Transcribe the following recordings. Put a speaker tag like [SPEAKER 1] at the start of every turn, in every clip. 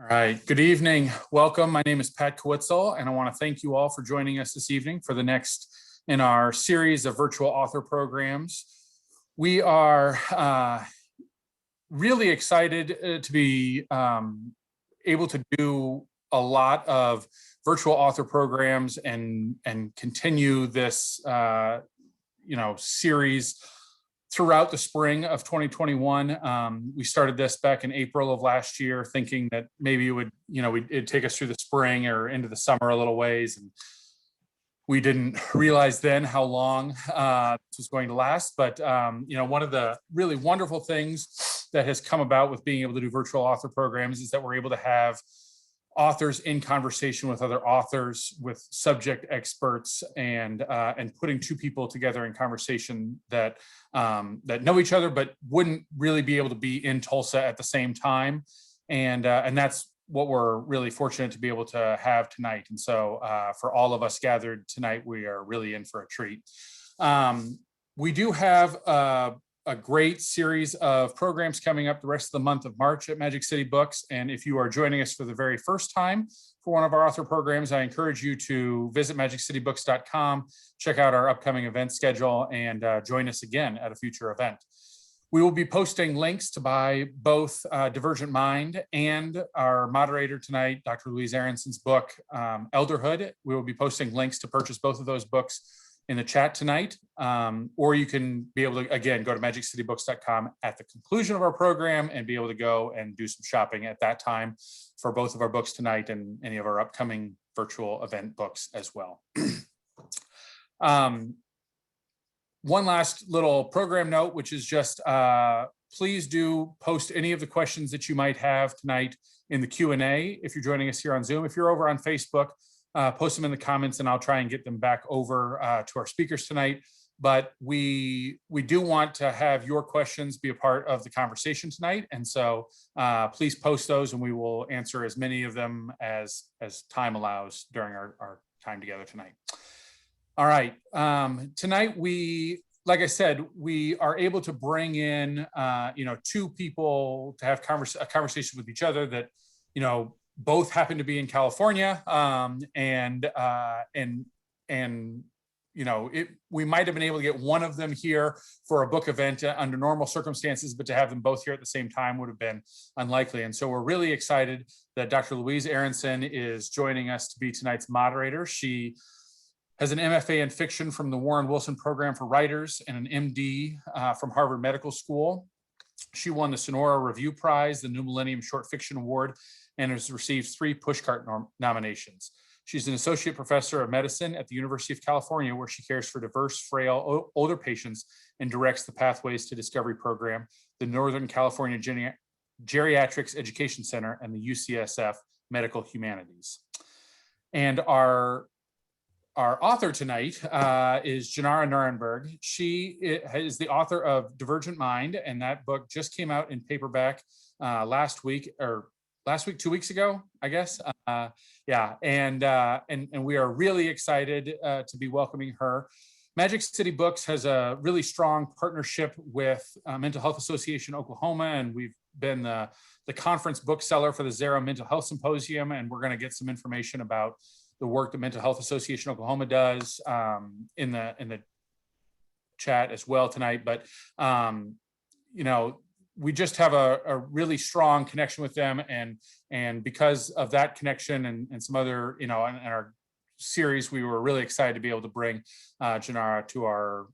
[SPEAKER 1] All right, good evening. Welcome. My name is Pat Kowitzel, and I want to thank you all for joining us this evening for the next in our series of virtual author programs. We are really excited to be able to do a lot of virtual author programs and continue this series throughout the spring of 2021. We started this back in April of last year, thinking that maybe it would, it'd take us through the spring or into the summer a little ways. And we didn't realize then how long this was going to last. But, one of the really wonderful things that has come about with being able to do virtual author programs is that we're able to have authors in conversation with other authors, with subject experts, and putting two people together in conversation that know each other but wouldn't really be able to be in Tulsa at the same time, and that's what we're really fortunate to be able to have tonight. And so for all of us gathered tonight, we are really in for a treat. We do have a great series of programs coming up the rest of the month of March at Magic City Books. And if you are joining us for the very first time for one of our author programs, I encourage you to visit magiccitybooks.com, check out our upcoming event schedule, and join us again at a future event. We will be posting links to buy both Divergent Mind and our moderator tonight, Dr. Louise Aronson's book, Elderhood. We will be posting links to purchase both of those books in the chat tonight, or you can be able to, again, go to magiccitybooks.com at the conclusion of our program and be able to go and do some shopping at that time for both of our books tonight and any of our upcoming virtual event books as well. One last little program note, which is just please do post any of the questions that you might have tonight in the Q&A if you're joining us here on Zoom. If you're over on Facebook, post them in the comments and I'll try and get them back over to our speakers tonight. But we do want to have your questions be a part of the conversation tonight. And so please post those and we will answer as many of them as time allows during our time together tonight. All right, tonight like I said, we are able to bring in, two people to have a conversation with each other that, both happen to be in California, we might have been able to get one of them here for a book event under normal circumstances, but to have them both here at the same time would have been unlikely. And so we're really excited that Dr. Louise Aronson is joining us to be tonight's moderator. She has an MFA in fiction from the Warren Wilson Program for Writers and an MD from Harvard Medical School. She won the Sonora Review Prize, the New Millennium Short Fiction Award, and has received 3 Pushcart nominations. She's an associate professor of medicine at the University of California, where she cares for diverse, frail, older patients and directs the Pathways to Discovery program, the Northern California Geriatrics Education Center, and the UCSF Medical Humanities. And our author tonight is Jenara Nerenberg. She is the author of Divergent Mind, and that book just came out in paperback last week, 2 weeks ago, I guess. And we are really excited to be welcoming her. Magic City Books has a really strong partnership with Mental Health Association Oklahoma, and we've been the conference bookseller for the Zero Mental Health Symposium, and we're going to get some information about the work that Mental Health Association Oklahoma does in the chat as well tonight. But we just have a really strong connection with them, and because of that connection and some other, in our series, we were really excited to be able to bring Jenara to our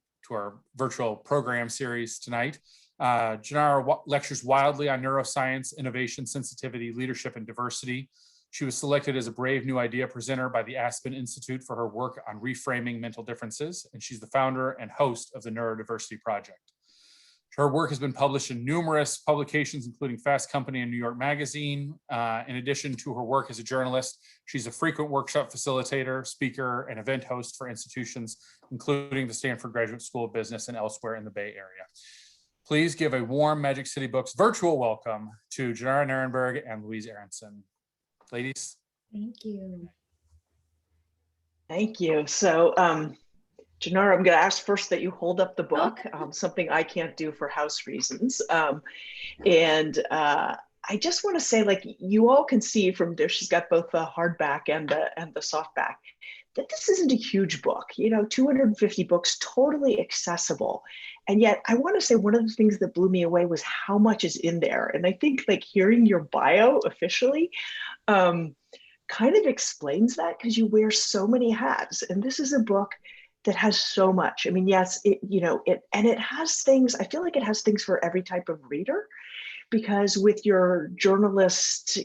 [SPEAKER 1] virtual program series tonight. Jenara lectures widely on neuroscience, innovation, sensitivity, leadership, and diversity. She was selected as a Brave New Idea presenter by the Aspen Institute for her work on reframing mental differences, and she's the founder and host of the Neurodiversity Project. Her work has been published in numerous publications, including Fast Company and New York Magazine. In addition to her work as a journalist, she's a frequent workshop facilitator, speaker, and event host for institutions, including the Stanford Graduate School of Business and elsewhere in the Bay Area. Please give a warm Magic City Books virtual welcome to Jenara Nerenberg and Louise Aronson. Ladies.
[SPEAKER 2] Thank you.
[SPEAKER 3] Thank you. So, Jenara, I'm going to ask first that you hold up the book, something I can't do for house reasons. I just want to say, like, you all can see from there, she's got both the hardback and the softback, that this isn't a huge book, 250 books, totally accessible. And yet I want to say one of the things that blew me away was how much is in there. And I think like hearing your bio officially kind of explains that, because you wear so many hats. And this is a book that has so much. I mean, yes, it has things, I feel like it has things for every type of reader, because with your journalist,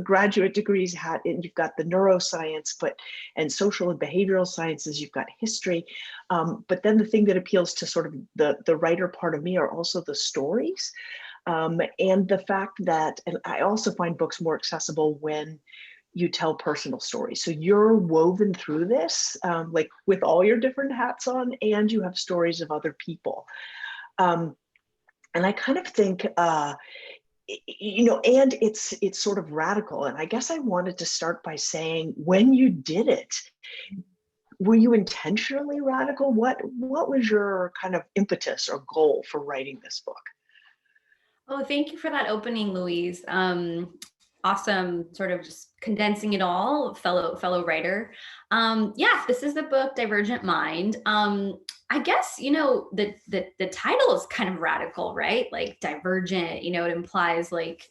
[SPEAKER 3] graduate degrees hat, and you've got the neuroscience, and social and behavioral sciences, you've got history. But then the thing that appeals to sort of the writer part of me are also the stories. And the fact that, and I also find books more accessible when you tell personal stories. So you're woven through this, like with all your different hats on, and you have stories of other people. And I kind of think, and it's sort of radical. And I guess I wanted to start by saying, when you did it, were you intentionally radical? What was your kind of impetus or goal for writing this book?
[SPEAKER 2] Oh, thank you for that opening, Louise. Awesome, sort of just condensing it all, fellow writer. Yes, this is the book Divergent Mind. I guess, the title is kind of radical, right? Like divergent, it implies like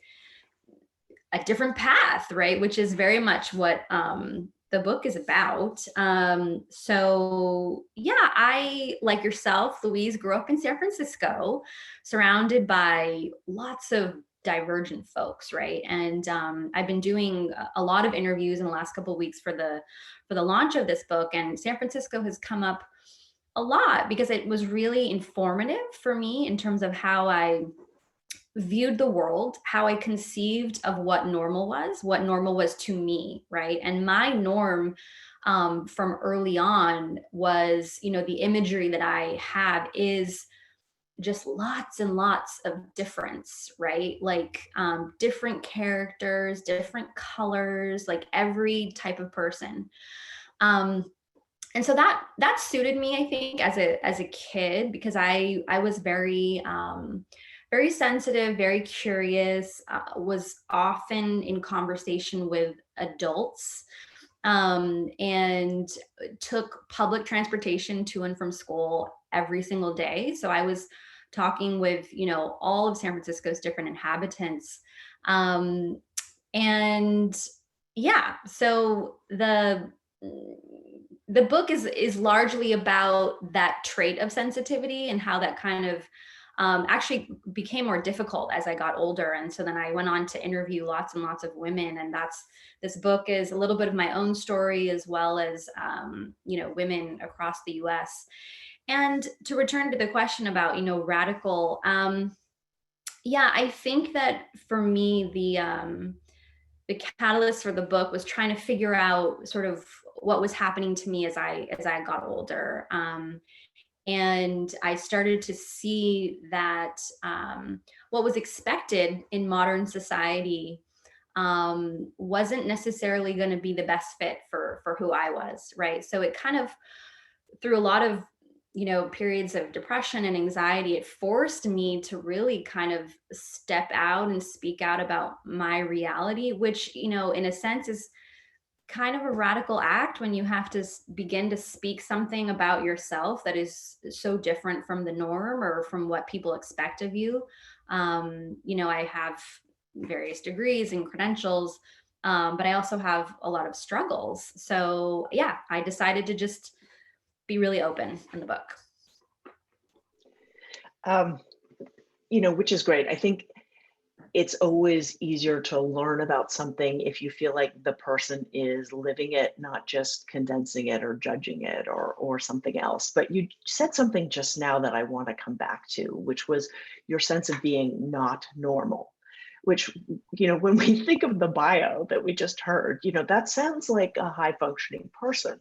[SPEAKER 2] a different path, right? Which is very much what the book is about. So yeah, I, like yourself, Louise, grew up in San Francisco, surrounded by lots of divergent folks, right? And I've been doing a lot of interviews in the last couple of weeks for the launch of this book, and San Francisco has come up a lot because it was really informative for me in terms of how I viewed the world, how I conceived of what normal was to me, right? And my norm from early on was, the imagery that I have is just lots and lots of difference, right? Like different characters, different colors, like every type of person. And so that suited me, I think, as a kid, because I was very very sensitive, very curious, was often in conversation with adults, and took public transportation to and from school every single day. So I was talking with, all of San Francisco's different inhabitants. And yeah, so the book is largely about that trait of sensitivity and how that kind of actually became more difficult as I got older. And so then I went on to interview lots and lots of women. And this book is a little bit of my own story, as well as, women across the US. And to return to the question about, radical, yeah, I think that for me, the catalyst for the book was trying to figure out sort of what was happening to me as I got older. And I started to see that what was expected in modern society wasn't necessarily going to be the best fit for who I was, right? So it kind of, through a lot of periods of depression and anxiety, it forced me to really kind of step out and speak out about my reality, which, in a sense is kind of a radical act when you have to begin to speak something about yourself that is so different from the norm or from what people expect of you. I have various degrees and credentials, but I also have a lot of struggles. So yeah, I decided to just be really open in the book.
[SPEAKER 3] Which is great. I think it's always easier to learn about something if you feel like the person is living it, not just condensing it or judging it or something else. But you said something just now that I want to come back to, which was your sense of being not normal, which, when we think of the bio that we just heard, that sounds like a high functioning person.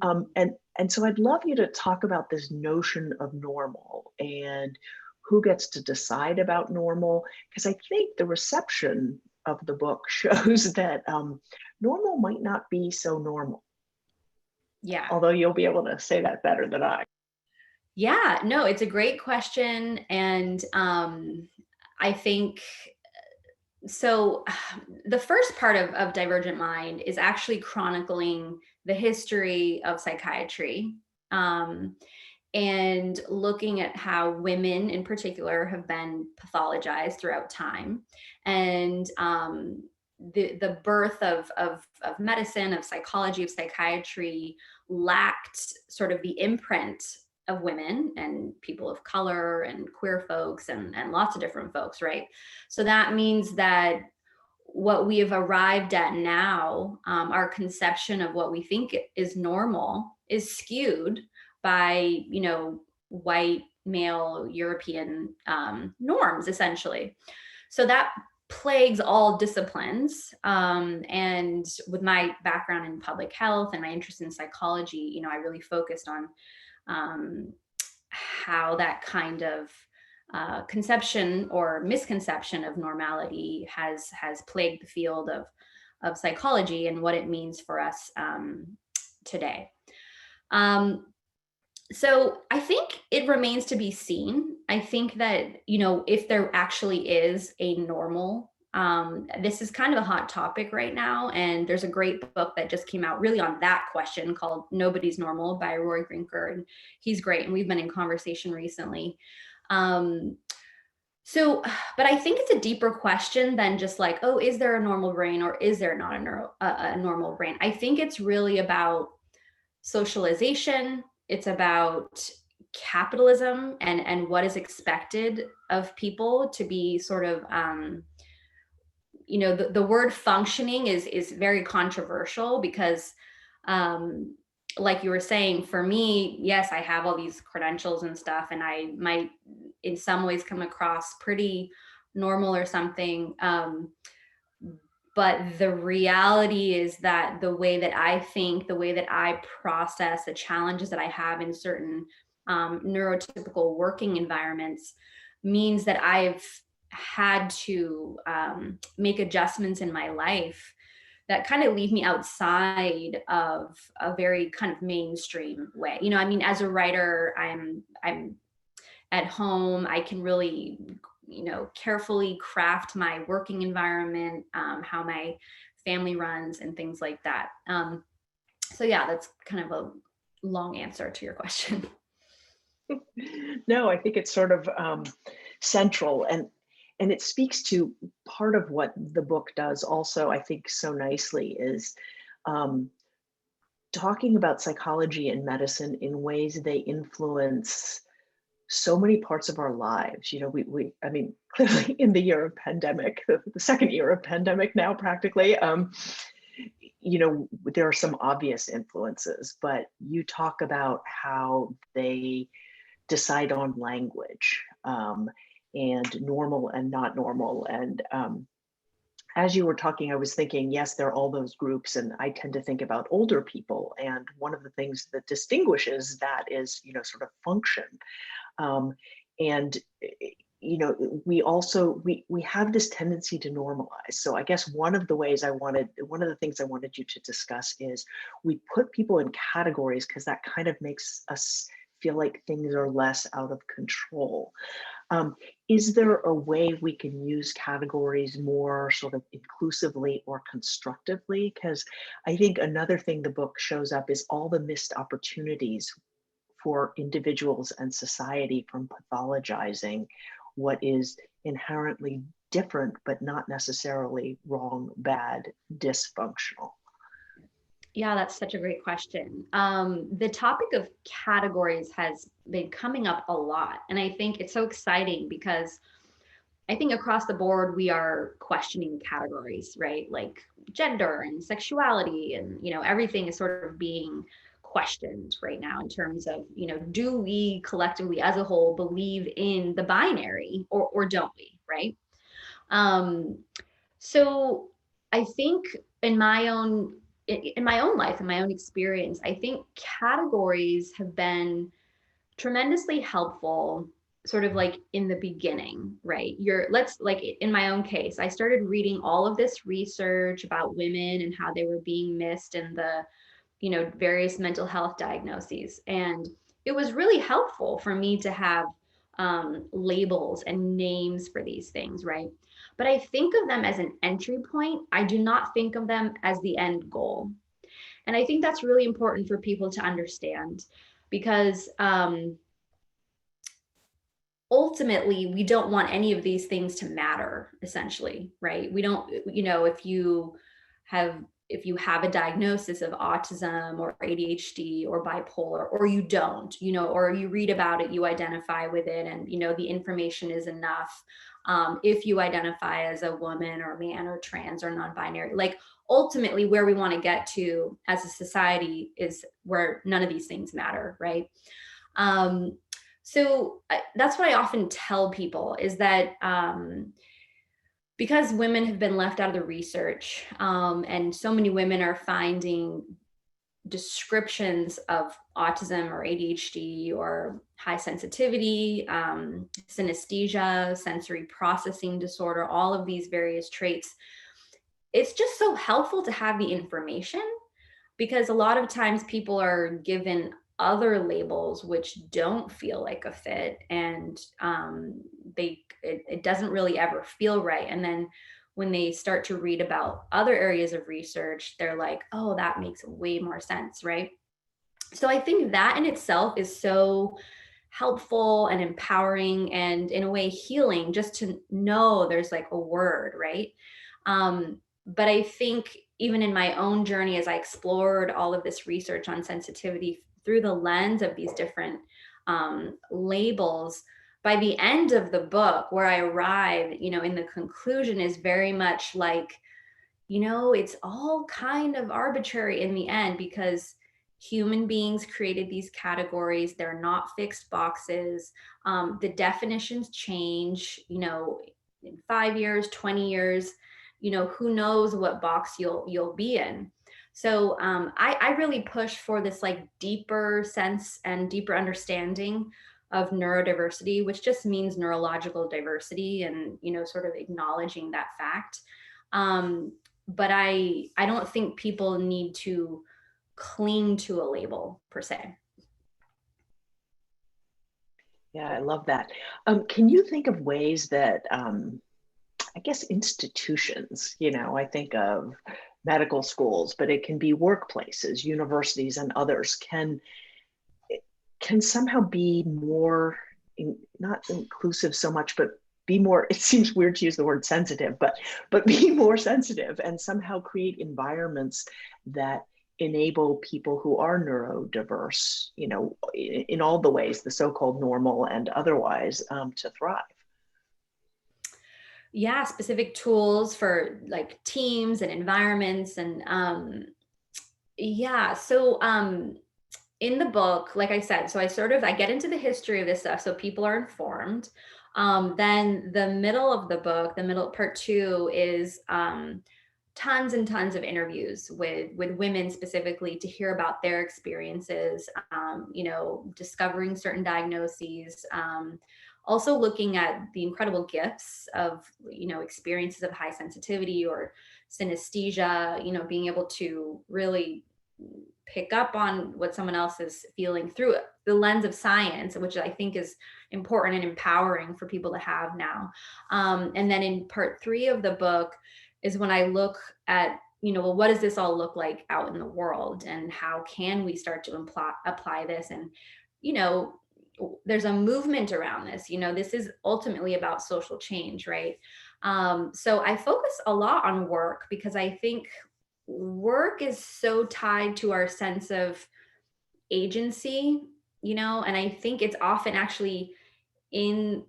[SPEAKER 3] And so I'd love you to talk about this notion of normal and who gets to decide about normal, because I think the reception of the book shows that normal might not be so normal.
[SPEAKER 2] Yeah.
[SPEAKER 3] Although you'll be able to say that better than I.
[SPEAKER 2] Yeah, no, it's a great question. And I think So the first part of Divergent Mind is actually chronicling the history of psychiatry, um, and looking at how women in particular have been pathologized throughout time, and the birth of medicine, of psychology, of psychiatry lacked sort of the imprint of women and people of color and queer folks and lots of different folks, right? So that means that what we have arrived at now, our conception of what we think is normal, is skewed by, white male European norms, essentially. So that plagues all disciplines. And with my background in public health and my interest in psychology, I really focused on how that kind of conception or misconception of normality has plagued the field of psychology and what it means for us today. So I think it remains to be seen. I think that, if there actually is a normal, this is kind of a hot topic right now. And there's a great book that just came out really on that question called Nobody's Normal by Roy Grinker. And he's great. And we've been in conversation recently. So, but I think it's a deeper question than just like, oh, is there a normal brain or is there not a normal brain? I think it's really about socialization. It's about capitalism and what is expected of people to be sort of, the word functioning is very controversial because, like you were saying, for me, yes, I have all these credentials and stuff, and I might in some ways come across pretty normal or something. But the reality is that the way that I think, the way that I process the challenges that I have in certain neurotypical working environments means that I've had to make adjustments in my life that kind of leave me outside of a very kind of mainstream way. As a writer, I'm at home. I can really, carefully craft my working environment, how my family runs and things like that. So yeah, that's kind of a long answer to your question.
[SPEAKER 3] No, I think it's sort of central, and it speaks to part of what the book does also, I think, so nicely is talking about psychology and medicine in ways they influence so many parts of our lives. Clearly in the year of pandemic, the second year of pandemic now practically, there are some obvious influences, but you talk about how they decide on language, and normal and not normal. And as you were talking, I was thinking, yes, there are all those groups, and I tend to think about older people. And one of the things that distinguishes that is, sort of function. And we also we have this tendency to normalize. So I guess one of the things I wanted you to discuss is we put people in categories because that kind of makes us feel like things are less out of control. Is there a way we can use categories more sort of inclusively or constructively? Because I think another thing the book shows up is all the missed opportunities for individuals and society from pathologizing what is inherently different, but not necessarily wrong, bad, dysfunctional.
[SPEAKER 2] Yeah, that's such a great question. The topic of categories has been coming up a lot. And I think it's so exciting because I think across the board, we are questioning categories, right? Like gender and sexuality and, everything is sort of being questioned right now in terms of, do we collectively as a whole believe in the binary or don't we, right? So I think in my own life, in my own experience, I think categories have been tremendously helpful sort of like in the beginning, right? Like in my own case, I started reading all of this research about women and how they were being missed in the, various mental health diagnoses. And it was really helpful for me to have labels and names for these things, right? but I think of them as an entry point. I do not think of them as the end goal. And I think that's really important for people to understand, because ultimately we don't want any of these things to matter, essentially, right? We don't, if you have a diagnosis of autism or ADHD or bipolar, or you don't, or you read about it, you identify with it, and the information is enough. If you identify as a woman or man or trans or non-binary, like ultimately where we want to get to as a society is where none of these things matter, right? So that's what I often tell people, is that because women have been left out of the research, and so many women are finding descriptions of autism or ADHD or high sensitivity, synesthesia, sensory processing disorder, all of these various traits. It's just so helpful to have the information, because a lot of times people are given other labels which don't feel like a fit, and it doesn't really ever feel right. And then when they start to read about other areas of research, they're like, oh, that makes way more sense, right? So I think that in itself is so helpful and empowering, and in a way healing, just to know there's like a word, right? But I think even in my own journey, as I explored all of this research on sensitivity through the lens of these different labels, by the end of the book, where I arrive, in the conclusion, is very much like, it's all kind of arbitrary in the end, because human beings created these categories. They're not fixed boxes. The definitions change, in 5 years, 20 years, who knows what box you'll be in. So I really push for this like deeper sense and deeper understanding of neurodiversity, which just means neurological diversity, and sort of acknowledging that fact. But I don't think people need to cling to a label per se.
[SPEAKER 3] Yeah, I love that. Can you think of ways that, I guess, institutions, I think of medical schools, but it can be workplaces, universities, and others can somehow be more, not inclusive so much, but be more, it seems weird to use the word sensitive, but be more sensitive, and somehow create environments that enable people who are neurodiverse, in all the ways, the so-called normal and otherwise, to thrive.
[SPEAKER 2] Yeah, specific tools for like teams and environments. And in the book, like I said, so I get into the history of this stuff so people are informed. Then the middle of the book, part 2, is tons and tons of interviews with women specifically, to hear about their experiences, discovering certain diagnoses, also looking at the incredible gifts of, experiences of high sensitivity or synesthesia, being able to really pick up on what someone else is feeling through the lens of science, which I think is important and empowering for people to have now. And then in part 3 of the book is when I look at, what does this all look like out in the world, and how can we start to apply this? And, there's a movement around this, this is ultimately about social change, right? So I focus a lot on work, because I think work is so tied to our sense of agency, and I think it's often actually in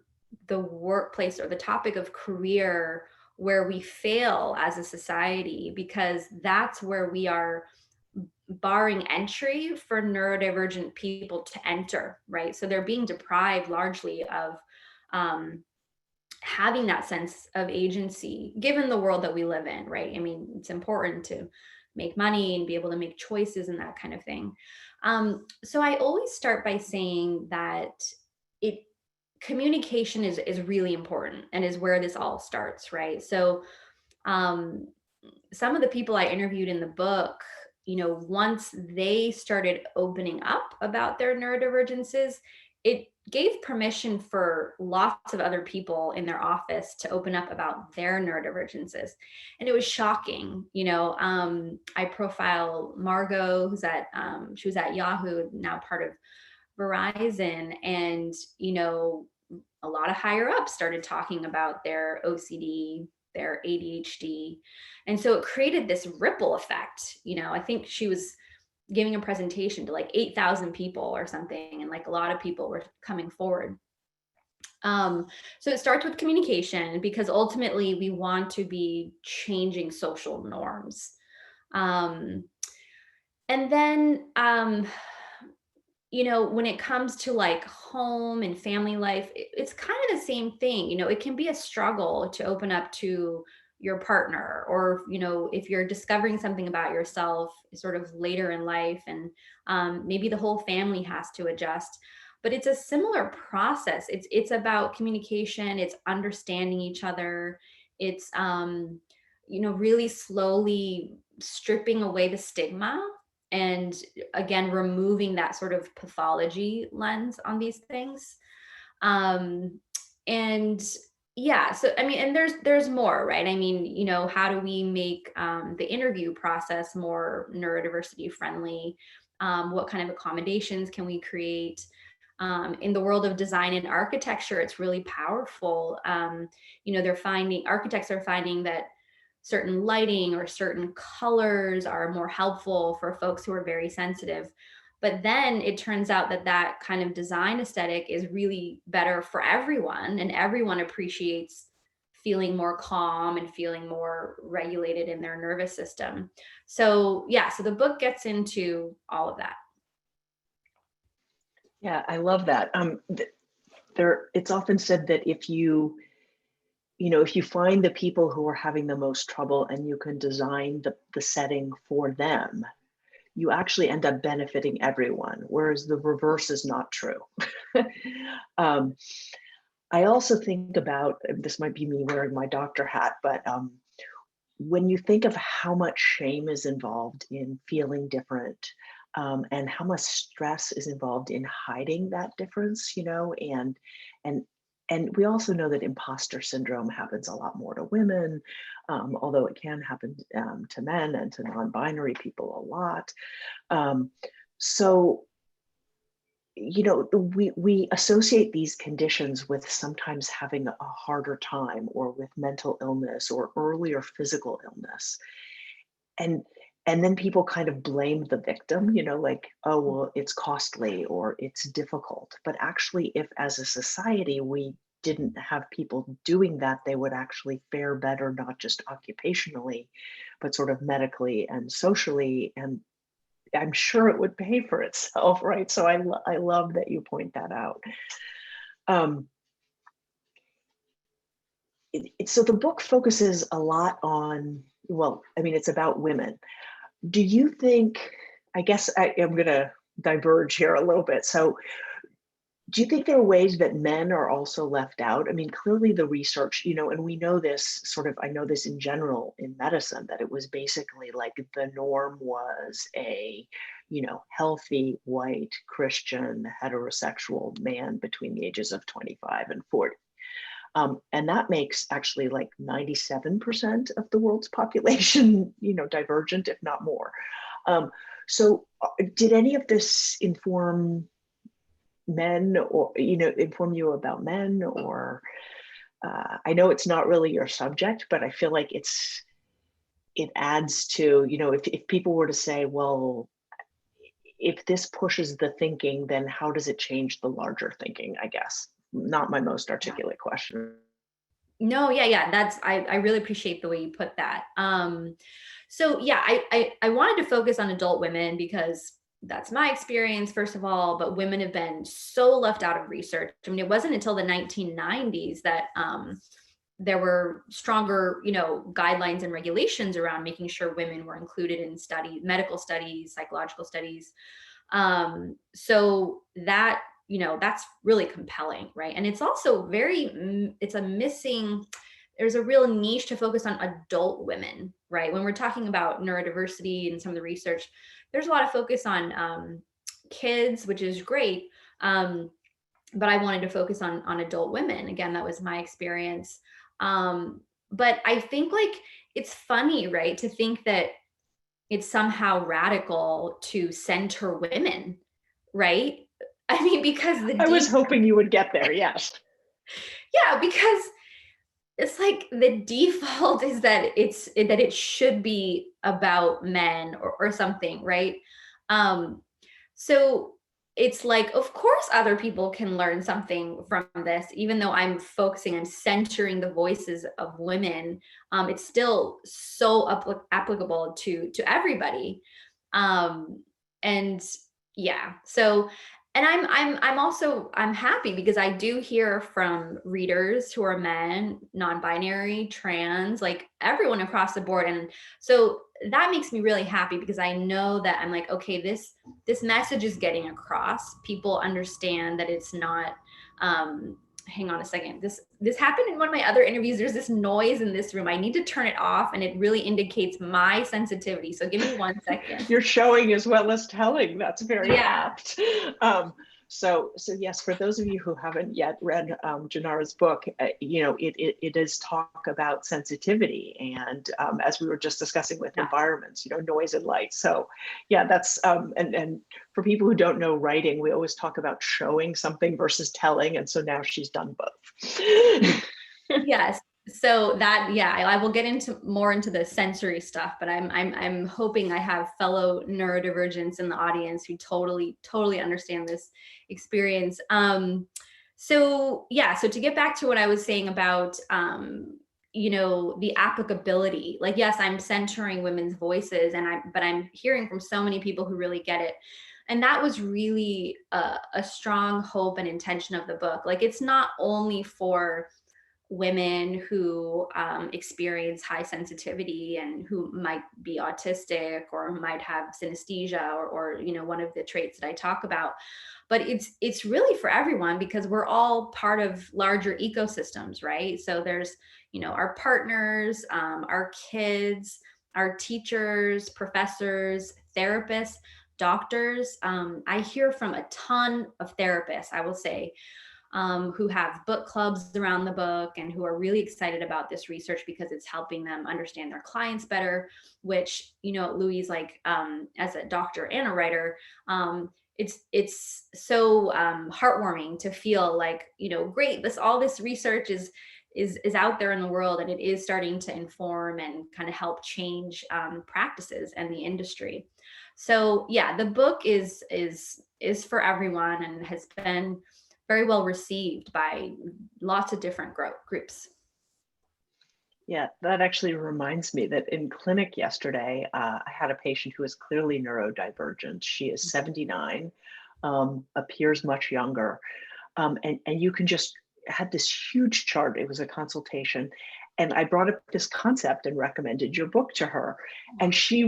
[SPEAKER 2] the workplace, or the topic of career, where we fail as a society, because that's where we are barring entry for neurodivergent people to enter, right? So they're being deprived largely of having that sense of agency, given the world that we live in, right? I mean, it's important to make money and be able to make choices and that kind of thing. So I always start by saying that communication is really important, and is where this all starts, right? So some of the people I interviewed in the book, once they started opening up about their neurodivergences, it gave permission for lots of other people in their office to open up about their neurodivergences. And it was shocking. I profile Margot, she was at Yahoo, now part of Verizon. And, a lot of higher ups started talking about their OCD, their ADHD. And so it created this ripple effect. I think she was giving a presentation to like 8,000 people or something. And like a lot of people were coming forward. So it starts with communication, because ultimately we want to be changing social norms. And then, when it comes to like home and family life, it's kind of the same thing. It can be a struggle to open up to your partner, or, if you're discovering something about yourself sort of later in life, and maybe the whole family has to adjust. But it's a similar process. It's about communication. It's understanding each other. It's, really slowly stripping away the stigma, and again, removing that sort of pathology lens on these things. And yeah, so I mean, and there's more, right? I mean, how do we make the interview process more neurodiversity friendly? What kind of accommodations can we create? In the world of design and architecture, it's really powerful. Architects are finding that certain lighting or certain colors are more helpful for folks who are very sensitive. But then it turns out that that kind of design aesthetic is really better for everyone, and everyone appreciates feeling more calm and feeling more regulated in their nervous system. So yeah, so the book gets into all of that.
[SPEAKER 3] Yeah, I love that. It's often said that if you find the people who are having the most trouble and you can design the setting for them, you actually end up benefiting everyone, whereas the reverse is not true. I also think about, this might be me wearing my doctor hat, but when you think of how much shame is involved in feeling different, and how much stress is involved in hiding that difference, and we also know that imposter syndrome happens a lot more to women, although it can happen to men and to non-binary people a lot. So, we associate these conditions with sometimes having a harder time, or with mental illness or earlier physical illness. And then people kind of blame the victim, like, oh, well, it's costly or it's difficult. But actually, if as a society we didn't have people doing that, they would actually fare better, not just occupationally, but sort of medically and socially. And I'm sure it would pay for itself, right? So I love that you point that out. So the book focuses a lot on, well, I mean, it's about women. Do you think, I guess I am going to diverge here a little bit. So do you think there are ways that men are also left out? I mean, clearly the research, and we know this I know this in general in medicine, that it was basically like the norm was a, healthy, white, Christian, heterosexual man between the ages of 25 and 40. And that makes actually like 97% of the world's population, divergent, if not more. So did any of this inform men, or, inform you about men? Or I know it's not really your subject, but I feel like it adds to, if people were to say, well, if this pushes the thinking, then how does it change the larger thinking, I guess? Not my most articulate question.
[SPEAKER 2] No, yeah. I really appreciate the way you put that. So yeah, I wanted to focus on adult women because that's my experience, first of all, but women have been so left out of research. I mean, it wasn't until the 1990s that there were stronger, guidelines and regulations around making sure women were included in medical studies, psychological studies. So that, that's really compelling, right? And it's also there's a real niche to focus on adult women, right? When we're talking about neurodiversity and some of the research, there's a lot of focus on kids, which is great. but I wanted to focus on adult women. Again, that was my experience. But I think like it's funny, right, to think that it's somehow radical to center women, right? I mean, because
[SPEAKER 3] I was hoping you would get there. Yes.
[SPEAKER 2] Yeah, because it's like the default is that it should be about men or something, right? So it's like, of course, other people can learn something from this, even though I'm centering the voices of women. It's still so applicable to everybody. And yeah, so, and I'm happy because I do hear from readers who are men, non-binary, trans, like everyone across the board. And so that makes me really happy because I know that I'm like, okay, this message is getting across. People understand that it's not, hang on a second. This happened in one of my other interviews. There's this noise in this room. I need to turn it off, and it really indicates my sensitivity. So give me 1 second.
[SPEAKER 3] You're showing as well as telling. That's very
[SPEAKER 2] Yeah.
[SPEAKER 3] apt. So yes, for those of you who haven't yet read Jenara's book, it does talk about sensitivity, and as we were just discussing with environments, noise and light. So yeah, that's and for people who don't know writing, we always talk about showing something versus telling, and so now she's done both.
[SPEAKER 2] Yes. So that, yeah, I will get more into the sensory stuff, but I'm hoping I have fellow neurodivergents in the audience who totally understand this experience. So yeah, so to get back to what I was saying about, the applicability, like, yes, I'm centering women's voices, but I'm hearing from so many people who really get it. And that was really a strong hope and intention of the book. Like, it's not only for women who experience high sensitivity and who might be autistic or might have synesthesia or one of the traits that I talk about, but it's really for everyone because we're all part of larger ecosystems, right? So there's our partners, our kids, our teachers, professors, therapists, doctors. I hear from a ton of therapists, I will say, who have book clubs around the book and who are really excited about this research because it's helping them understand their clients better, which, Louise, like, as a doctor and a writer, it's so heartwarming to feel like, great, all this research is out there in the world, and it is starting to inform and kind of help change practices and the industry. So yeah, the book is for everyone and has been very well received by lots of different groups.
[SPEAKER 3] Yeah, that actually reminds me that in clinic yesterday, I had a patient who is clearly neurodivergent. She is 79, appears much younger. And you can just had this huge chart. It was a consultation. And I brought up this concept and recommended your book to her. And she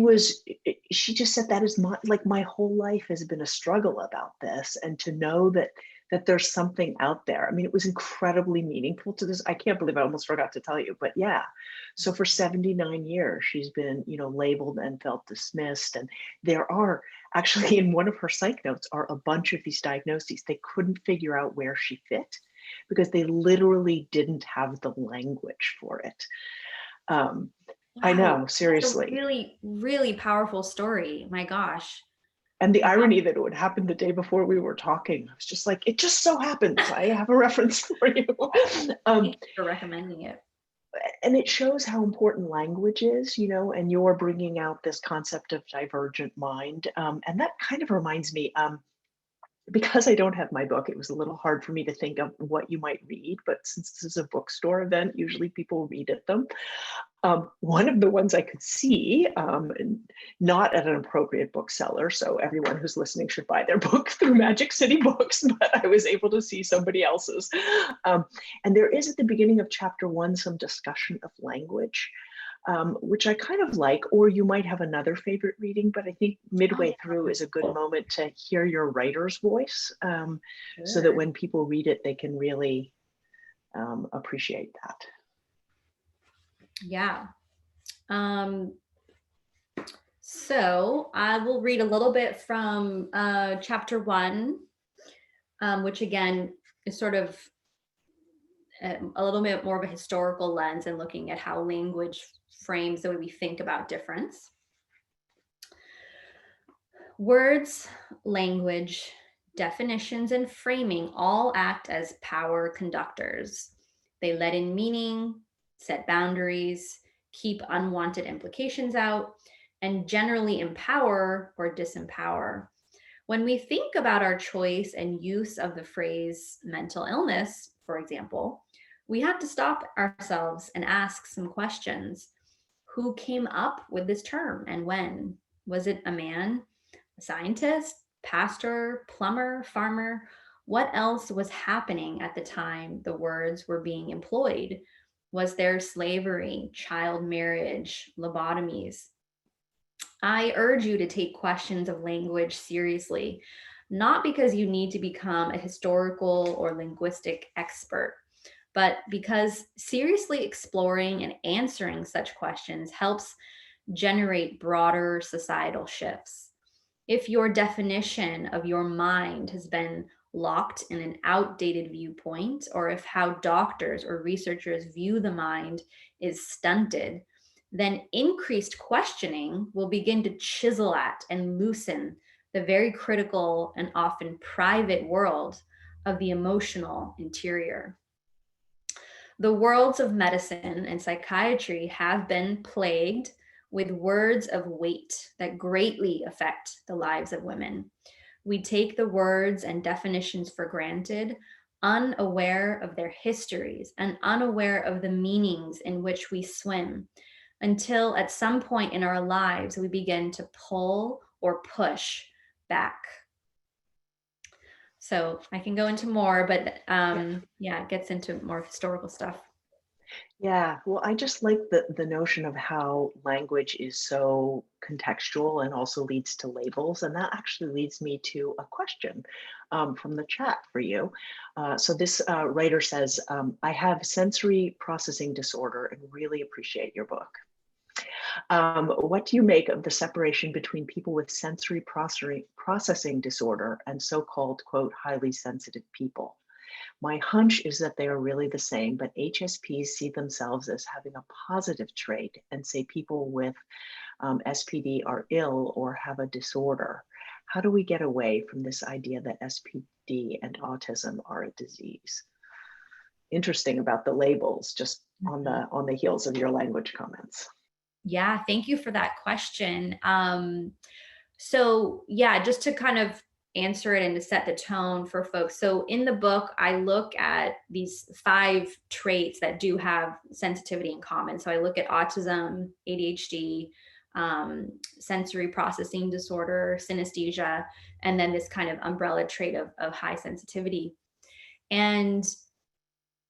[SPEAKER 3] just said, that is my whole life has been a struggle about this. And to know that there's something out there. I mean, it was incredibly meaningful to this. I can't believe I almost forgot to tell you, but yeah. So for 79 years, she's been, labeled and felt dismissed. And there are actually, in one of her psych notes, are a bunch of these diagnoses. They couldn't figure out where she fit because they literally didn't have the language for it. Wow, I know, seriously.
[SPEAKER 2] That's a really, really powerful story. My gosh.
[SPEAKER 3] And the irony that it would happen the day before we were talking, I was just like, it just so happens I have a reference for you.
[SPEAKER 2] Thanks for recommending it.
[SPEAKER 3] And it shows how important language is, and you're bringing out this concept of divergent mind. And that kind of reminds me, because I don't have my book, it was a little hard for me to think of what you might read, but since this is a bookstore event, usually people read at them. One of the ones I could see, not at an appropriate bookseller, so everyone who's listening should buy their book through Magic City Books, but I was able to see somebody else's. And there is at the beginning of chapter 1 some discussion of language, which I kind of like, or you might have another favorite reading, but I think midway through is a good moment to hear your writer's voice, so that when people read it, they can really appreciate that.
[SPEAKER 2] Yeah. So I will read a little bit from chapter 1, which again is sort of a little bit more of a historical lens and looking at how language frames the way we think about difference. Words, language, definitions, and framing all act as power conductors. They let in meaning, set boundaries, keep unwanted implications out, and generally empower or disempower. When we think about our choice and use of the phrase mental illness, for example, we have to stop ourselves and ask some questions. Who came up with this term and when? Was it a man, a scientist, pastor, plumber, farmer? What else was happening at the time the words were being employed? Was there slavery, child marriage, lobotomies? I urge you to take questions of language seriously, not because you need to become a historical or linguistic expert, but because seriously exploring and answering such questions helps generate broader societal shifts. If your definition of your mind has been locked in an outdated viewpoint, or if how doctors or researchers view the mind is stunted, then increased questioning will begin to chisel at and loosen the very critical and often private world of the emotional interior. The worlds of medicine and psychiatry have been plagued with words of weight that greatly affect the lives of women. We take the words and definitions for granted, unaware of their histories and unaware of the meanings in which we swim, until at some point in our lives, we begin to pull or push back. So I can go into more, but yeah, it gets into more historical stuff.
[SPEAKER 3] Yeah, well, I just like the notion of how language is so contextual and also leads to labels. And that actually leads me to a question from the chat for you. So this writer says, I have sensory processing disorder and really appreciate your book. What do you make of the separation between people with sensory processing disorder and so-called, quote, highly sensitive people? My hunch is that they are really the same, but HSPs see themselves as having a positive trait and say people with SPD are ill or have a disorder. How do we get away from this idea that SPD and autism are a disease? Interesting about the labels, just on the heels of your language comments.
[SPEAKER 2] Yeah, thank you for that question. So yeah, just to kind of answer it and to set the tone for folks. So in the book, I look at these 5 traits that do have sensitivity in common. So I look at autism, ADHD, sensory processing disorder, synesthesia, and then this kind of umbrella trait of high sensitivity. And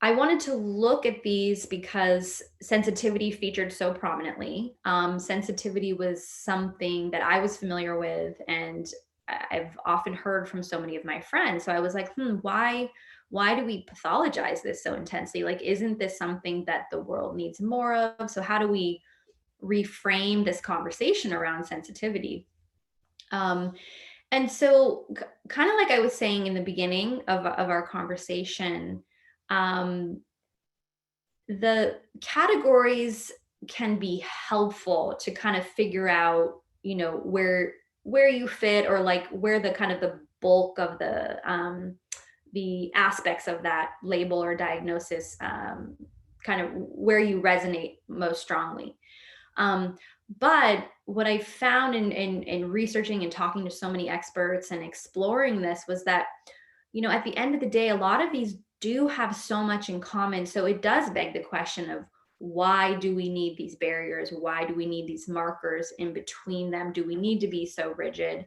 [SPEAKER 2] I wanted to look at these because sensitivity featured so prominently. Sensitivity was something that I was familiar with, and I've often heard from so many of my friends. So I was like, why do we pathologize this so intensely? Like, isn't this something that the world needs more of? So how do we reframe this conversation around sensitivity? And so kind of like I was saying in the beginning of our conversation, the categories can be helpful to kind of figure out, where you fit, or like where the kind of the bulk of the aspects of that label or diagnosis, kind of where you resonate most strongly. But what I found in researching and talking to so many experts and exploring this was that, at the end of the day, a lot of these do have so much in common. So it does beg the question of, why do we need these barriers? Why do we need these markers in between them? Do we need to be so rigid?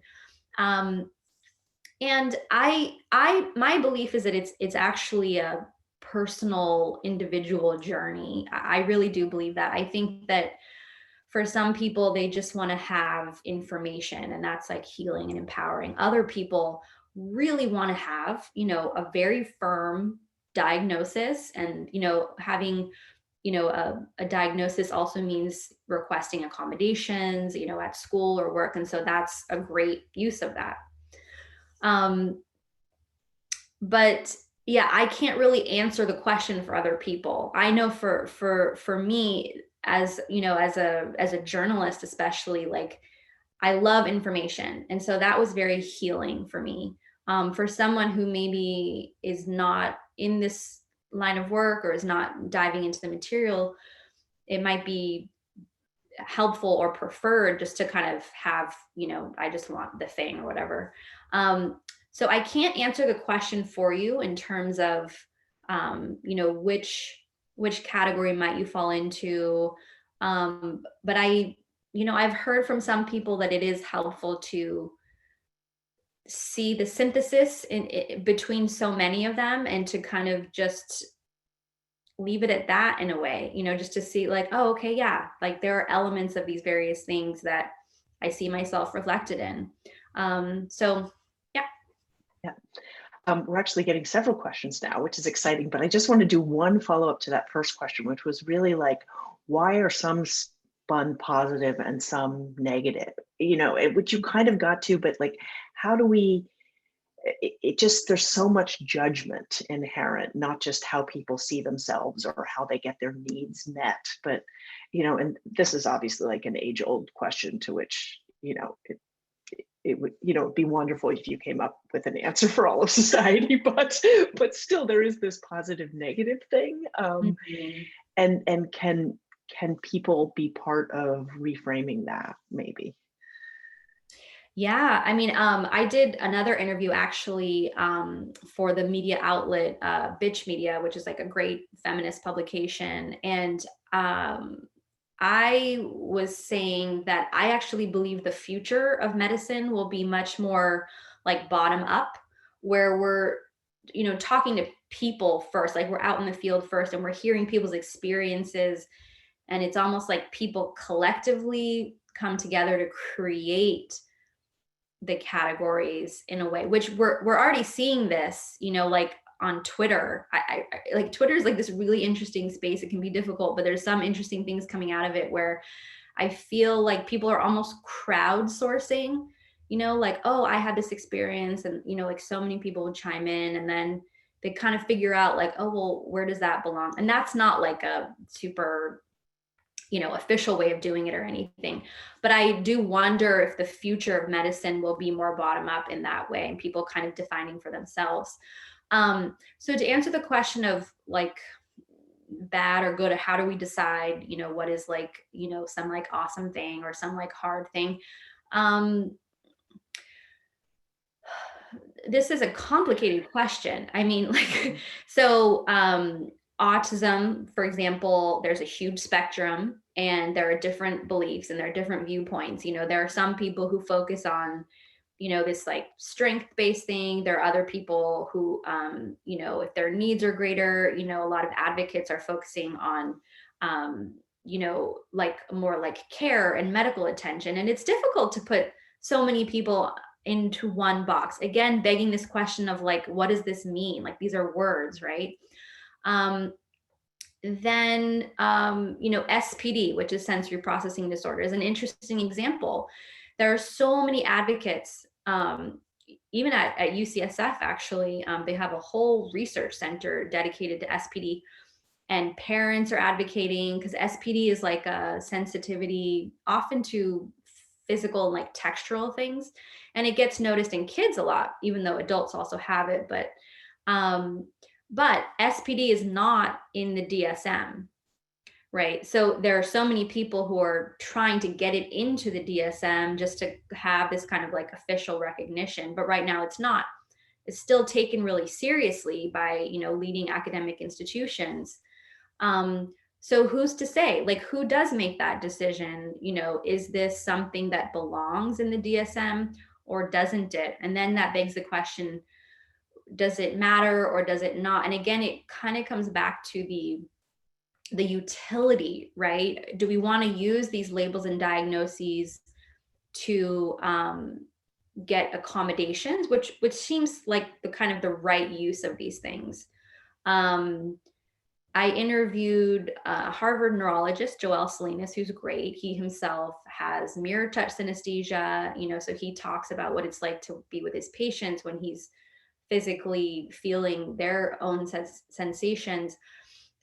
[SPEAKER 2] And my belief is that it's actually a personal, individual journey. I really do believe that. I think that for some people, they just want to have information, and that's like healing and empowering. Other people really want to have, a very firm diagnosis, and, having, a diagnosis also means requesting accommodations, at school or work. And so that's a great use of that. But yeah, I can't really answer the question for other people. I know for me, as you know, as a journalist, especially, like, I love information. And so that was very healing for me. For someone who maybe is not in this line of work or is not diving into the material, it might be helpful or preferred just to kind of have, I just want the thing or whatever. So I can't answer the question for you in terms of, which category might you fall into. But I've heard from some people that it is helpful to see the synthesis in between so many of them, and to kind of just leave it at that in a way, just to see, like, oh, okay, yeah, like there are elements of these various things that I see myself reflected in. So yeah.
[SPEAKER 3] Yeah. We're actually getting several questions now, which is exciting, but I just want to do one follow-up to that first question, which was really like, why are some spun positive and some negative? Which you kind of got to, but like, how do we, it just, there's so much judgment inherent, not just how people see themselves or how they get their needs met, but, and this is obviously like an age-old question to which, it would, be wonderful if you came up with an answer for all of society, but still there is this positive negative thing. And can people be part of reframing that maybe?
[SPEAKER 2] Yeah, I mean, I did another interview actually for the media outlet Bitch Media, which is like a great feminist publication. And I was saying that I actually believe the future of medicine will be much more like bottom up, where we're, talking to people first, like we're out in the field first and we're hearing people's experiences. And it's almost like people collectively come together to create the categories in a way, which we're already seeing this, like on Twitter. I like Twitter is like this really interesting space. It can be difficult, but there's some interesting things coming out of it where I feel like people are almost crowdsourcing, like, oh, I had this experience, and like so many people would chime in, and then they kind of figure out like, oh, well, where does that belong? And that's not like a super official way of doing it or anything. But I do wonder if the future of medicine will be more bottom up in that way, and people kind of defining for themselves. So to answer the question of like bad or good, or how do we decide, what is like, some like awesome thing or some like hard thing? This is a complicated question. I mean, like, so autism, for example, there's a huge spectrum, and there are different beliefs and there are different viewpoints. There are some people who focus on, this like strength-based thing. There are other people who, if their needs are greater, a lot of advocates are focusing on, like more like care and medical attention. And it's difficult to put so many people into one box. Again, begging this question of like, what does this mean? Like, these are words, right? Then, SPD, which is sensory processing disorder, is an interesting example. There are so many advocates, even at UCSF, actually, they have a whole research center dedicated to SPD, and parents are advocating because SPD is like a sensitivity often to physical and like textural things. And it gets noticed in kids a lot, even though adults also have it. But SPD is not in the DSM, right? So there are so many people who are trying to get it into the DSM just to have this kind of like official recognition. But right now it's not. It's still taken really seriously by, leading academic institutions. So who's to say, like, who does make that decision? Is this something that belongs in the DSM or doesn't it? And then that begs the question, does it matter or does it not? And again, it kind of comes back to the utility, right? Do we want to use these labels and diagnoses to get accommodations, which seems like the kind of the right use of these things? I interviewed a Harvard neurologist, Joel Salinas, who's great. He himself has mirror touch synesthesia, so he talks about what it's like to be with his patients when he's physically feeling their own sensations.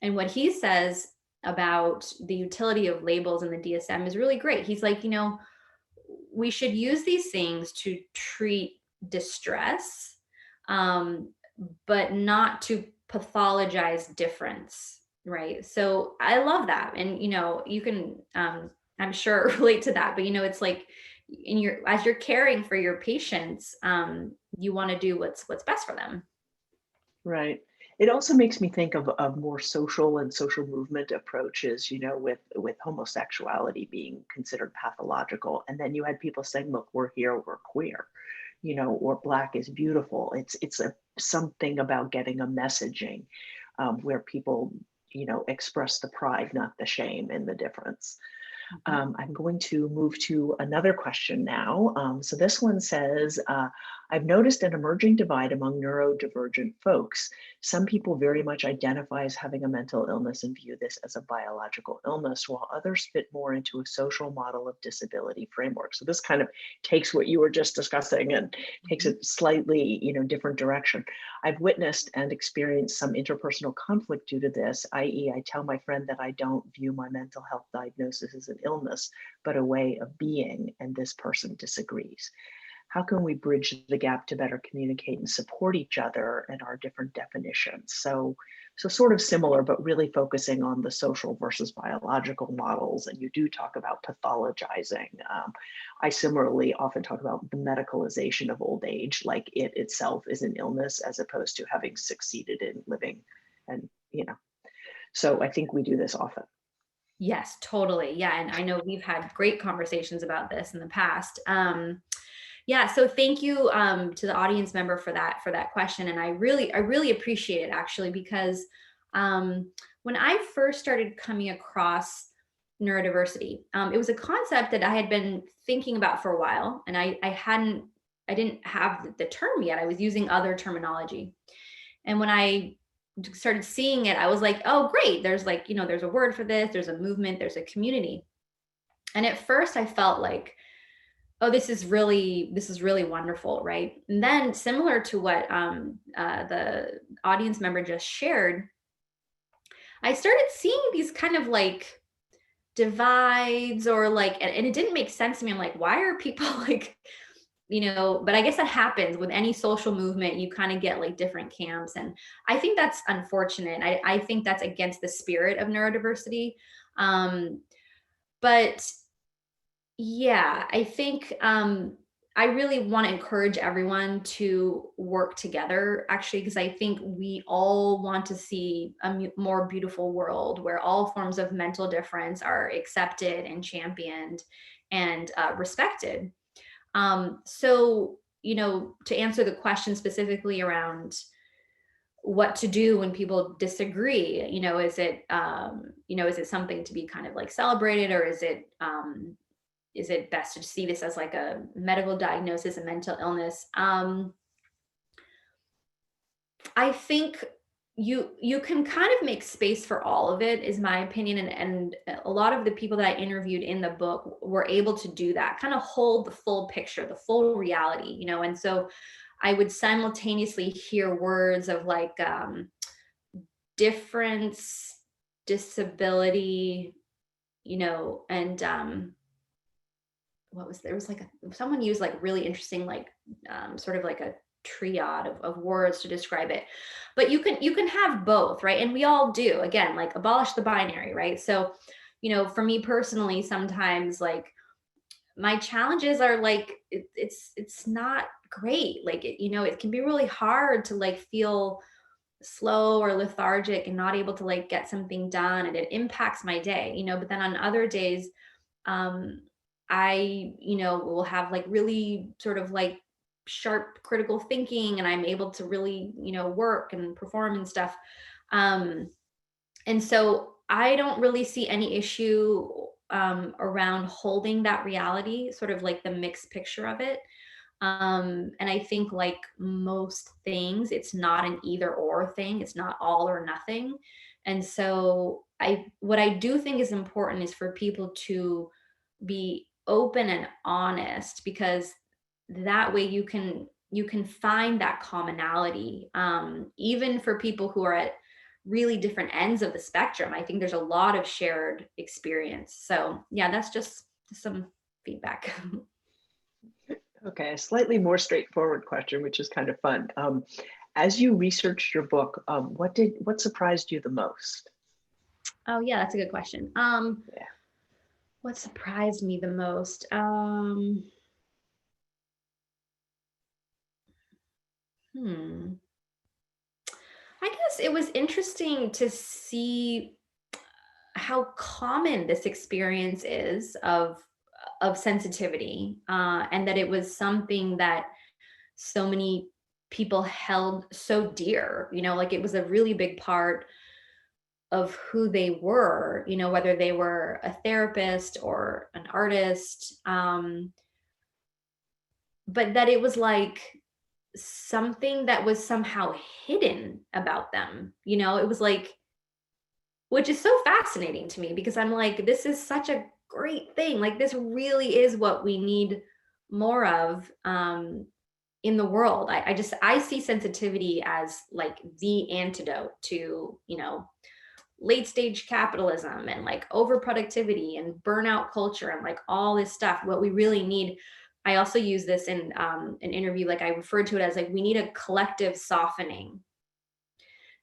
[SPEAKER 2] And what he says about the utility of labels in the DSM is really great. He's like, we should use these things to treat distress, but not to pathologize difference, right? So I love that. And, you can, I'm sure relate to that, but it's like as you're caring for your patients, you want to do what's best for them.
[SPEAKER 3] Right. It also makes me think of more social and social movement approaches, with homosexuality being considered pathological. And then you had people saying, look, we're here, we're queer, or Black is beautiful. It's something about getting a messaging where people, express the pride, not the shame in the difference. I'm going to move to another question now. So this one says, I've noticed an emerging divide among neurodivergent folks. Some people very much identify as having a mental illness and view this as a biological illness, while others fit more into a social model of disability framework. So this kind of takes what you were just discussing and takes it slightly, different direction. I've witnessed and experienced some interpersonal conflict due to this, i.e. I tell my friend that I don't view my mental health diagnosis as an illness, but a way of being, and this person disagrees. How can we bridge the gap to better communicate and support each other and our different definitions? So sort of similar, but really focusing on the social versus biological models. And you do talk about pathologizing. I similarly often talk about the medicalization of old age, like it itself is an illness as opposed to having succeeded in living. And, so I think we do this often.
[SPEAKER 2] Yes, totally. Yeah. And I know we've had great conversations about this in the past. Yeah. So thank you to the audience member for that question. And I really appreciate it, actually, because when I first started coming across neurodiversity, it was a concept that I had been thinking about for a while, and I didn't have the term yet. I was using other terminology. And when I started seeing it, I was like, oh, great. There's there's a word for this, there's a movement, there's a community. And at first I felt like, oh, this is really wonderful, right? And then, similar to what the audience member just shared, I started seeing these kind of like divides, or like, and it didn't make sense to me. I'm like, why are people like, but I guess that happens with any social movement. You kind of get like different camps. And I think that's unfortunate. I think that's against the spirit of neurodiversity. But yeah, I think I really want to encourage everyone to work together, actually, because I think we all want to see a more beautiful world where all forms of mental difference are accepted and championed and respected. So, to answer the question specifically around what to do when people disagree, is it something to be kind of like celebrated, or is it best to see this as like a medical diagnosis, a mental illness? I think you can kind of make space for all of it, is my opinion. And a lot of the people that I interviewed in the book were able to do that, kind of hold the full picture, the full reality, and so I would simultaneously hear words of like difference, disability, and there was like someone used like really interesting, like sort of like a triad of words to describe it. But you can have both, right? And we all do, again, like abolish the binary, right? So, for me personally, sometimes like my challenges are like, it's not great. Like, it can be really hard to like feel slow or lethargic and not able to like get something done, and it impacts my day, but then on other days, I, will have like really sort of like sharp critical thinking, and I'm able to really, work and perform and stuff. And so I don't really see any issue around holding that reality, sort of like the mixed picture of it. And I think like most things, it's not an either or thing. It's not all or nothing. And so what I do think is important is for people to be open and honest, because that way you can you can find that commonality, even for people who are at really different ends of the spectrum. I think there's a lot of shared experience. So yeah, that's just some feedback.
[SPEAKER 3] Okay, a slightly more straightforward question, which is kind of fun. As you researched your book, what surprised you the most?
[SPEAKER 2] Oh yeah, that's a good question.
[SPEAKER 3] Yeah.
[SPEAKER 2] What surprised me the most? I guess it was interesting to see how common this experience is of sensitivity, and that it was something that so many people held so dear. Like it was a really big part of who they were. Whether they were a therapist or an artist, but that it was like something that was somehow hidden about them. It was like, which is so fascinating to me, because I'm like, this is such a great thing. Like this really is what we need more of, in the world. I see sensitivity as like the antidote to, late stage capitalism and like overproductivity and burnout culture and like all this stuff. What we really need. I also use this in an interview, like I referred to it as like, we need a collective softening,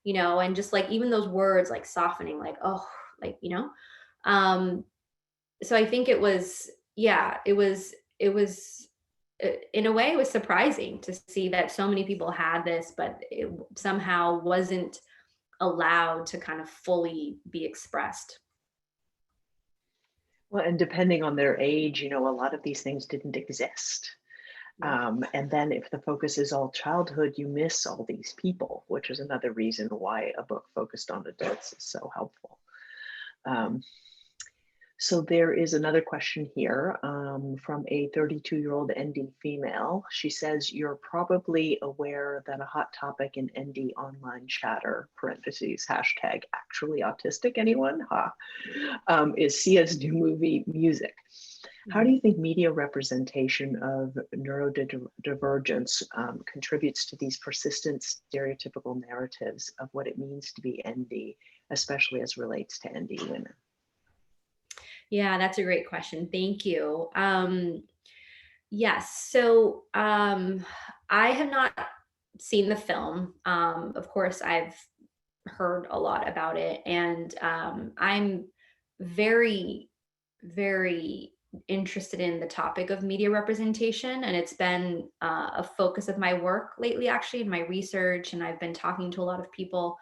[SPEAKER 2] and just like even those words like softening, like, oh, like, um, so I think it was, yeah, it was in a way, it was surprising to see that so many people had this, but it somehow wasn't allowed to kind of fully be expressed.
[SPEAKER 3] Well, and depending on their age, a lot of these things didn't exist. And then if the focus is all childhood, you miss all these people, which is another reason why a book focused on adults is so helpful. So there is another question here from a 32-year-old ND female. She says, you're probably aware that a hot topic in ND online chatter, parentheses, hashtag actually autistic, anyone? Is Sia's new movie, Music. How do you think media representation of neurodivergence contributes to these persistent stereotypical narratives of what it means to be ND, especially as relates to ND women?
[SPEAKER 2] Yeah, that's a great question. Thank you. Yes. So I have not seen the film. Of course, I've heard a lot about it, and I'm very, very interested in the topic of media representation, and it's been a focus of my work lately, actually, in my research, and I've been talking to a lot of people.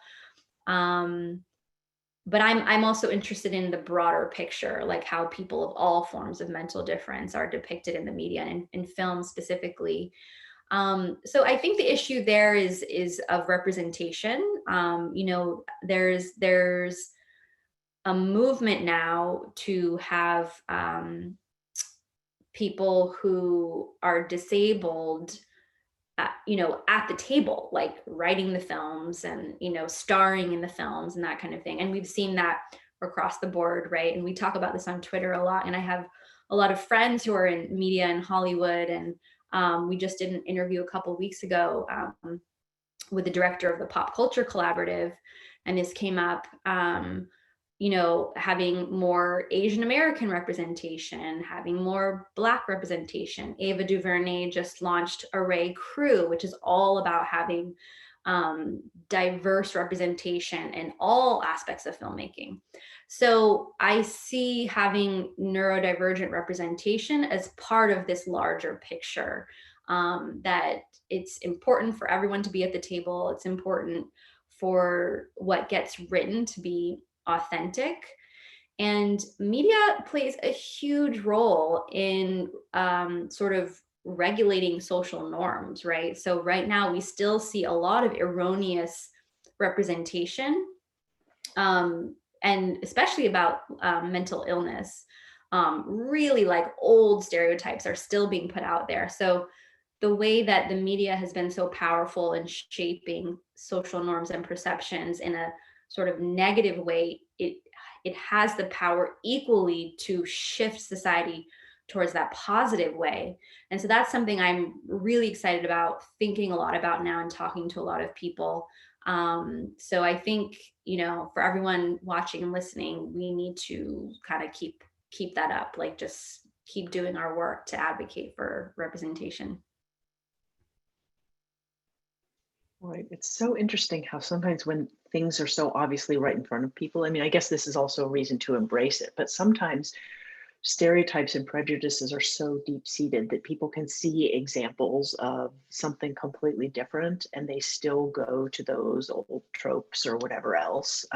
[SPEAKER 2] But I'm also interested in the broader picture, like how people of all forms of mental difference are depicted in the media and in film specifically. So I think the issue there is of representation. There's a movement now to have people who are disabled, at the table, like writing the films and, starring in the films and that kind of thing. And we've seen that across the board, right? And we talk about this on Twitter a lot. And I have a lot of friends who are in media in Hollywood. And we just did an interview a couple of weeks ago with the director of the Pop Culture Collaborative. And this came up, having more Asian American representation, having more Black representation. Ava DuVernay just launched Array Crew, which is all about having diverse representation in all aspects of filmmaking. So I see having neurodivergent representation as part of this larger picture, that it's important for everyone to be at the table. It's important for what gets written to be authentic. And media plays a huge role in sort of regulating social norms, right? So right now we still see a lot of erroneous representation, and especially about mental illness. Really like old stereotypes are still being put out there. So the way that the media has been so powerful in shaping social norms and perceptions in a sort of negative way, it has the power equally to shift society towards that positive way. And so that's something I'm really excited about, thinking a lot about now and talking to a lot of people. So I think, for everyone watching and listening, we need to kind of keep that up, like just keep doing our work to advocate for representation.
[SPEAKER 3] Right. It's so interesting how sometimes when things are so obviously right in front of people, I mean, I guess this is also a reason to embrace it, but sometimes stereotypes and prejudices are so deep-seated that people can see examples of something completely different and they still go to those old tropes or whatever else.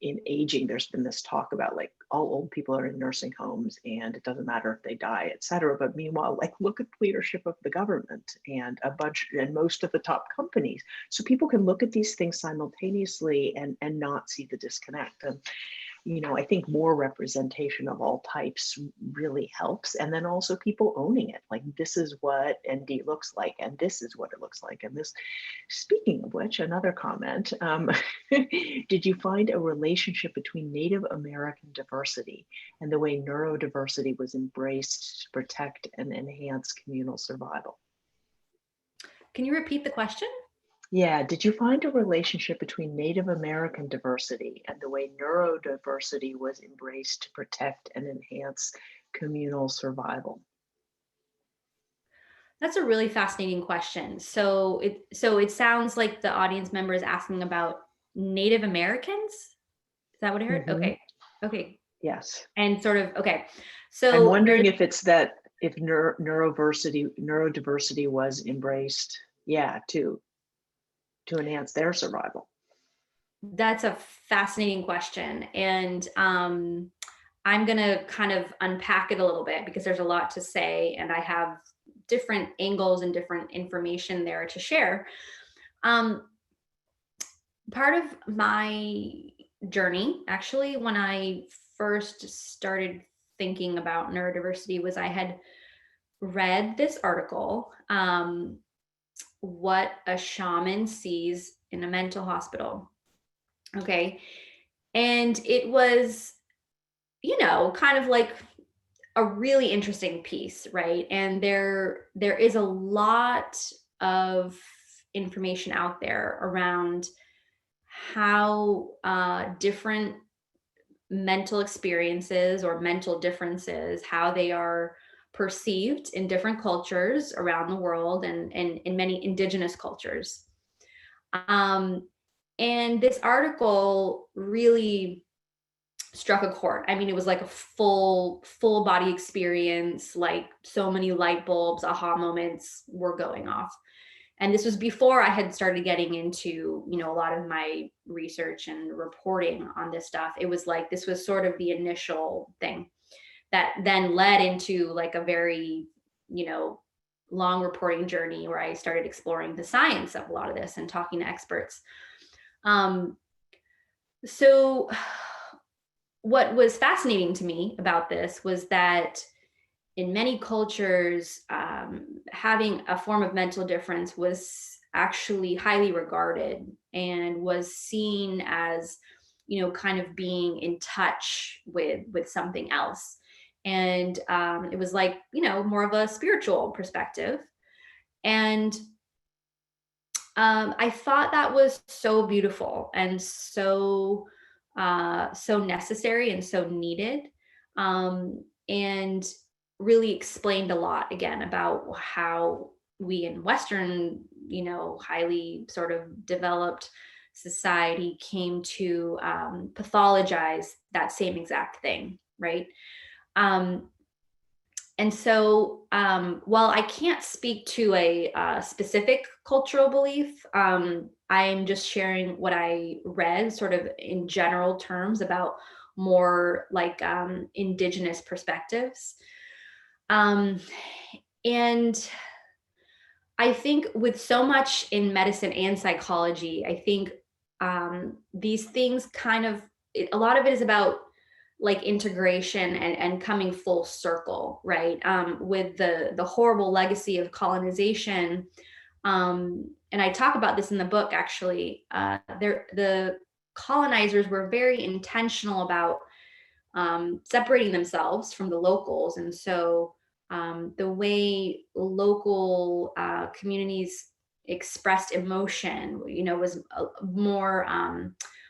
[SPEAKER 3] In aging, there's been this talk about like all old people are in nursing homes and it doesn't matter if they die, et cetera. But meanwhile, like look at the leadership of the government and most of the top companies. So people can look at these things simultaneously and not see the disconnect. And I think more representation of all types really helps. And then also people owning it, like this is what ND looks like, and this is what it looks like. And this, speaking of which, another comment, did you find a relationship between Native American diversity and the way neurodiversity was embraced to protect and enhance communal survival?
[SPEAKER 2] Can you repeat the question?
[SPEAKER 3] Yeah, did you find a relationship between Native American diversity and the way neurodiversity was embraced to protect and enhance communal survival?
[SPEAKER 2] That's a really fascinating question. So it sounds like the audience member is asking about Native Americans. Is that what I heard?
[SPEAKER 3] Mhm.
[SPEAKER 2] Okay.
[SPEAKER 3] Yes.
[SPEAKER 2] And sort of, okay.
[SPEAKER 3] I'm
[SPEAKER 2] So
[SPEAKER 3] wondering if it's that if neurodiversity was embraced, to enhance their survival.
[SPEAKER 2] that's a fascinating question. And I'm going to kind of unpack it a little bit because there's a lot to say and I have different angles and different information there to share. Part of my journey, actually, when I first started thinking about neurodiversity, was I had read this article, What a Shaman Sees in a Mental Hospital. Okay. And it was, kind of like a really interesting piece, right? And there is a lot of information out there around how different mental experiences or mental differences, how they are perceived in different cultures around the world and in many indigenous cultures. And this article really struck a chord. I mean, it was like a full body experience, like so many light bulbs, aha moments were going off. And this was before I had started getting into, a lot of my research and reporting on this stuff. It was like, this was sort of the initial thing that then led into like a very, long reporting journey where I started exploring the science of a lot of this and talking to experts. So what was fascinating to me about this was that in many cultures, having a form of mental difference was actually highly regarded and was seen as, kind of being in touch with something else. And it was like, more of a spiritual perspective. And I thought that was so beautiful and so necessary and so needed, and really explained a lot again about how we in Western, highly sort of developed society came to pathologize that same exact thing, right? And so, while I can't speak to a specific cultural belief, I'm just sharing what I read sort of in general terms about more like indigenous perspectives. And I think with so much in medicine and psychology, I think these things kind of, a lot of it is about like integration and coming full circle, right? With the horrible legacy of colonization. And I talk about this in the book, actually. The colonizers were very intentional about separating themselves from the locals. And so the way local communities expressed emotion,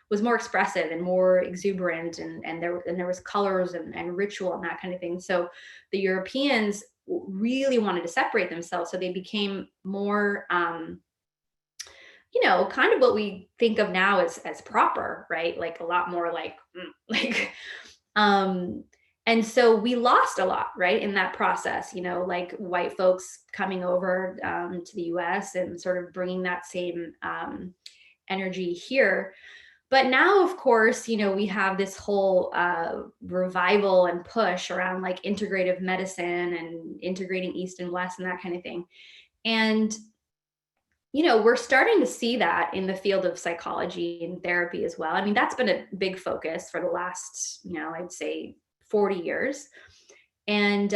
[SPEAKER 2] was more expressive and more exuberant, and there was colors and ritual and that kind of thing. So the Europeans really wanted to separate themselves, so they became more kind of what we think of now as proper, right? Like a lot more like and so we lost a lot, right, in that process, like white folks coming over to the US and sort of bringing that same energy here. But now, of course, we have this whole revival and push around like integrative medicine and integrating East and West and that kind of thing. And we're starting to see that in the field of psychology and therapy as well. I mean, that's been a big focus for the last, I'd say 40 years. And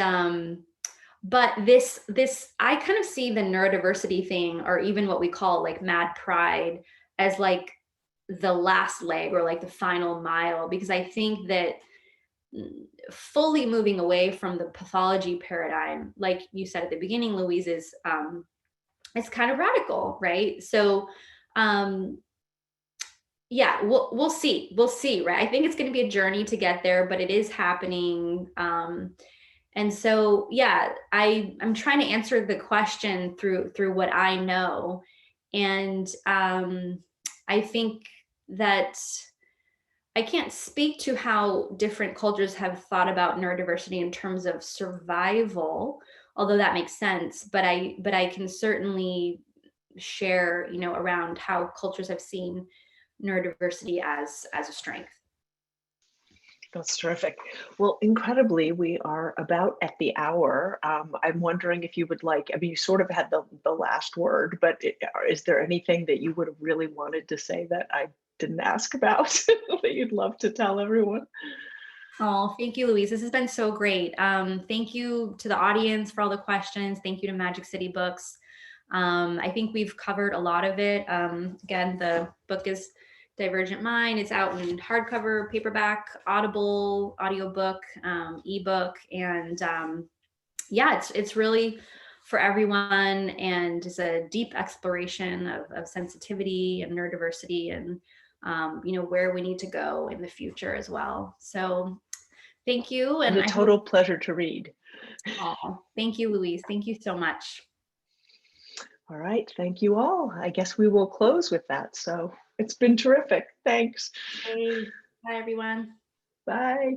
[SPEAKER 2] but this I kind of see the neurodiversity thing, or even what we call like mad pride, as like the last leg or like the final mile, because I think that fully moving away from the pathology paradigm, like you said at the beginning, Louise, is it's kind of radical, right? So yeah, we'll see, right? I think it's going to be a journey to get there, but it is happening. And so, yeah, I'm trying to answer the question through what I know. And I think that I can't speak to how different cultures have thought about neurodiversity in terms of survival, although that makes sense. But I can certainly share, around how cultures have seen neurodiversity as a strength.
[SPEAKER 3] That's terrific. Well, incredibly, we are about at the hour. I'm wondering if you would you sort of had the last word, but is there anything that you would have really wanted to say that I didn't ask about that you'd love to tell everyone?
[SPEAKER 2] Oh, thank you, Louise. This has been so great. Thank you to the audience for all the questions. Thank you to Magic City Books. I think we've covered a lot of it. Again, the book is Divergent Mind. It's out in hardcover, paperback, Audible, audiobook, ebook, and yeah, it's really for everyone, and it's a deep exploration of sensitivity and neurodiversity, and where we need to go in the future as well. So thank you.
[SPEAKER 3] And a total pleasure to read.
[SPEAKER 2] Oh, thank you, Louise. Thank you so much.
[SPEAKER 3] All right, thank you all. I guess we will close with that. So it's been terrific. Thanks.
[SPEAKER 2] Hey, bye everyone.
[SPEAKER 3] Bye.